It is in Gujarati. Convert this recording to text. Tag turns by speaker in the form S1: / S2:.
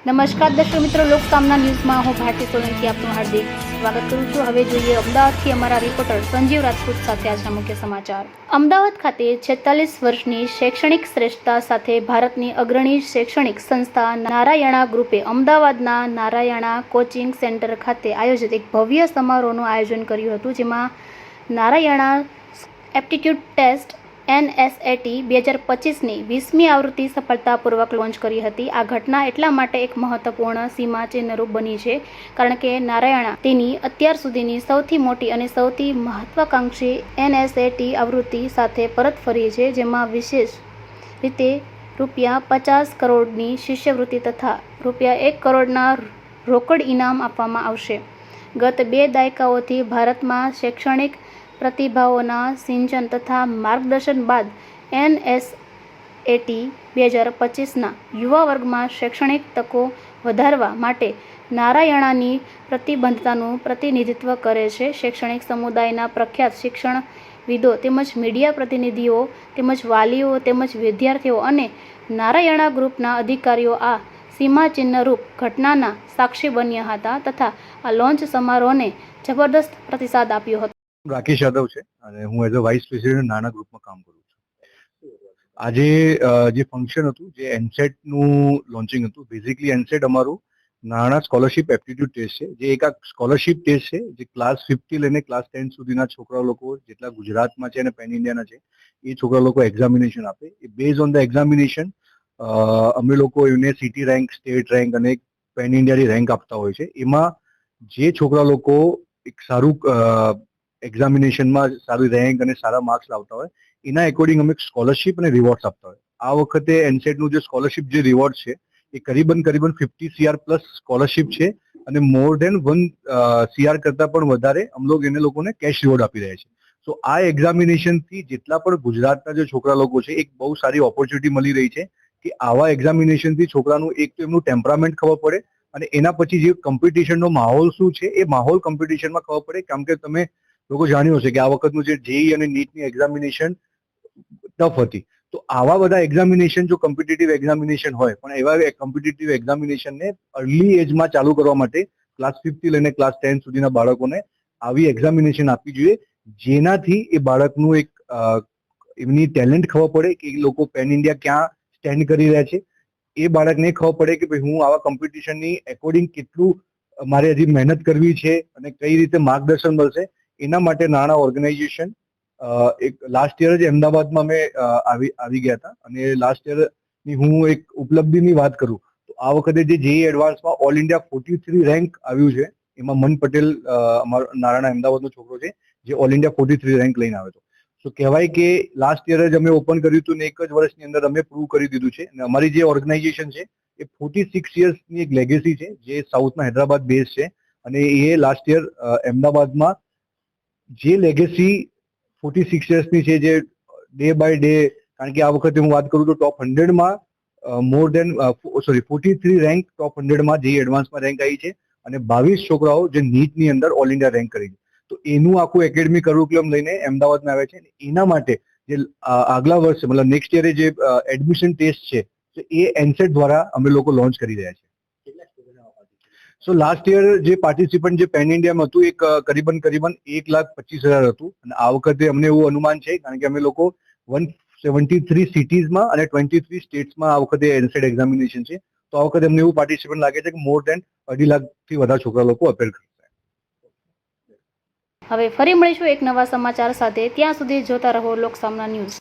S1: નમસ્કાર દર્શક મિત્રો, લોકસામના ન્યૂઝમાં હું ભારતી સોલંકી આપનું હાર્દિક સ્વાગત કરું છું। હવે જોઈએ અમદાવાદથી અમારા રિપોર્ટર સંજીવ રાજપૂત સાથે આજના મુખ્ય સમાચાર। અમદાવાદ ખાતે 46 વર્ષની શૈક્ષણિક શ્રેષ્ઠતા સાથે ભારતની અગ્રણી શૈક્ષણિક સંસ્થા નારાયણા ગ્રુપે અમદાવાદના નારાયણા કોચિંગ સેન્ટર ખાતે આયોજિત એક ભવ્ય સમારોહનું આયોજન કર્યું હતું, જેમાં નારાયણા એપ્ટિટ્યૂડ ટેસ્ટ NSAT 2025ની 20મી આવૃત્તિ સફળતાપૂર્વક લોન્ચ કરી હતી। આ ઘટના એટલા માટે એક મહત્વપૂર્ણ સીમાચિહ્નરૂપ બની છે કારણ કે નારાયણા તેની અત્યાર સુધીની સૌથી મોટી અને સૌથી મહત્વાકાંક્ષી NSAT આવૃત્તિ સાથે પરત ફરી છે, જેમાં વિશેષ રીતે ₹50 કરોડની શિષ્યવૃત્તિ તથા ₹1 કરોડના રોકડ ઇનામ આપવામાં આવશે। ગત 2 દાયકાઓથી ભારતમાં શૈક્ષણિક પ્રતિભાઓના સિંચન તથા માર્ગદર્શન બાદ NSAT 2025ના યુવા વર્ગમાં શૈક્ષણિક તકો વધારવા માટે નારાયણાની પ્રતિબદ્ધતાનું પ્રતિનિધિત્વ કરે છે। શૈક્ષણિક સમુદાયના પ્રખ્યાત શિક્ષણવિદો તેમજ મીડિયા પ્રતિનિધિઓ તેમજ વાલીઓ તેમજ વિદ્યાર્થીઓ અને નારાયણા ગ્રુપના અધિકારીઓ આ સીમાચિહ્નરૂપ ઘટનાના સાક્ષી બન્યા હતા તથા આ લોન્ચ સમારોહને જબરદસ્ત પ્રતિસાદ આપ્યો હતો।
S2: રાકેશ યાદવ છે અને હું એઝ અ વાઇસ પ્રેસિડેન્ટ નાના ગ્રુપમાં કામ કરું છું। આજે જે ફંક્શન હતું, જે એનસેટ નું લોન્ચિંગ હતું, બેઝિકલી એનસેટ અમારું નાના સ્કોલરશિપ એપ્ટિટ્યુડ ટેસ્ટ છે, જે એક આ સ્કોલરશિપ ટેસ્ટ છે જે ક્લાસ 50 લઈને ક્લાસ 10 સુધીના છોકરા લોકો જેટલા ગુજરાતમાં છે અને પેન ઇન્ડિયાના છે એ છોકરા લોકો એક્ઝામિનેશન આપે। એ બેઝ ઓન ધ એક્ઝામિનેશન અમે લોકો એમને સિટી રેન્ક, સ્ટેટ રેન્ક અને પેન ઇન્ડિયાની રેન્ક આપતા હોય છે। એમાં જે છોકરા લોકો એક સારું એક્ઝામિનેશનમાં સારી રેન્ક અને સારા માર્ક્સ લાવતા હોય એના એકોર્ડિંગ અમે સ્કોલરશિપ અને રિવોર્ડ્સ આપતા હોય। આ વખતે એનસેટનું જે સ્કોલરશિપ જે રિવોર્ડ છે એ કરીબન 50 CR પ્લસ સ્કોલરશિપ છે અને મોર દેન 1 CR કરતા પણ વધારે અમે લોકો એને લોકોને કેશ રિવોર્ડ આપી રહ્યા છે। સો આ એક્ઝામિનેશનથી જેટલા પણ ગુજરાતના જે છોકરા લોકો છે એક બહુ સારી ઓપોર્ચ્યુનિટી મળી રહી છે કે આવા એક્ઝામિનેશનથી છોકરાનું એક તો એમનું ટેમ્પરામેન્ટ ખબર પડે અને એના પછી જે કોમ્પિટિશનનો માહોલ શું છે એ માહોલ કોમ્પિટિશનમાં ખબર પડે। કારણ કે તમે લોકો જાણ્યું હશે કે આ વખતનું જે જેઈ અને નીટની એક્ઝામિનેશન ટફ હતી, તો આવા બધા એક્ઝામિનેશન જો કોમ્પિટિટિવ એક્ઝામિનેશન હોય પણ એવા કોમ્પિટિટિવ એક્ઝામિનેશનને અર્લી એજમાં ચાલુ કરવા માટે ક્લાસ 50 લઈને ક્લાસ 10 સુધીના બાળકોને આવી એક્ઝામિનેશન આપવી જોઈએ, જેનાથી એ બાળકનું એક એમની ટેલેન્ટ ખબર પડે કે એ લોકો પેન ઇન્ડિયા ક્યાં સ્ટેન્ડ કરી રહ્યા છે। એ બાળકને ખબર પડે કે ભાઈ હું આવા કોમ્પિટિશનની એકોર્ડિંગ કેટલું મારે હજી મહેનત કરવી છે અને કઈ રીતે માર્ગદર્શન મળશે। એના માટે નાના ઓર્ગેનાઇઝેશન એક લાસ્ટ યર જ અમદાવાદમાં અમે આવી ગયા હતા અને લાસ્ટ યરની હું એક ઉપલબ્ધિની વાત કરું તો આ વખતે જે જેઈ એડવાન્સમાં ઓલ ઇન્ડિયા 43 રેન્ક આવ્યું છે, એમાં મન પટેલ અમારો નારાયણા અમદાવાદનો છોકરો છે જે ઓલ ઇન્ડિયા 43 રેન્ક લઈને આવ્યો હતો। તો કહેવાય કે લાસ્ટ યર જ અમે ઓપન કર્યું હતું ને એક જ વર્ષની અંદર અમે પ્રૂવ કરી દીધું છે અને અમારી જે ઓર્ગેનાઇઝેશન છે એ 46 યર્સની એક લેગેસી છે જે સાઉથમાં હૈદરાબાદ બેઝ છે અને એ લાસ્ટ યર અમદાવાદમાં જે લેગેસી 46 યર્સની છે જે ડે બાય ડે, કારણ કે આ વખતે હું વાત કરું તો ટોપ 100માં મોર દેન 43 રેન્ક ટોપ 100માં જે એડવાન્સમાં રેન્ક આવી છે અને 22 છોકરાઓ જે નીટની અંદર ઓલ ઇન્ડિયા રેન્ક કરી છે। તો એનું આખું એકેડેમિક કરિક્યુલમ લઈને અમદાવાદમાં આવે છે। એના માટે જે આગલા વર્ષે મતલબ નેક્સ્ટ યરે જે એડમિશન ટેસ્ટ છે એ એનસેટ દ્વારા અમે લોકો લોન્ચ કરી રહ્યા છીએ। સો લાસ્ટ યર જે પાર્ટિસિપન્ટ જે પેન ઇન્ડિયામાં હતું એક કરીબન 1,25,000 હતું અને આ વખતે અમને એવું અનુમાન છે કારણ કે અમે લોકો 173 સિટીઝમાં અને 23 સ્ટેટ્સમાં આ વખતે એનસેટ એક્ઝામિનેશન છે, તો આ વખતે અમને એવું પાર્ટિસિપન્ટ લાગે છે કે મોર દેન 2.5 લાખથી વધારે છોકરા લોકો અપીલ કરશે।
S1: હવે ફરી મળીશું એક નવા સમાચાર સાથે, ત્યાં સુધી જોતા રહો લોકસામના ન્યૂઝ।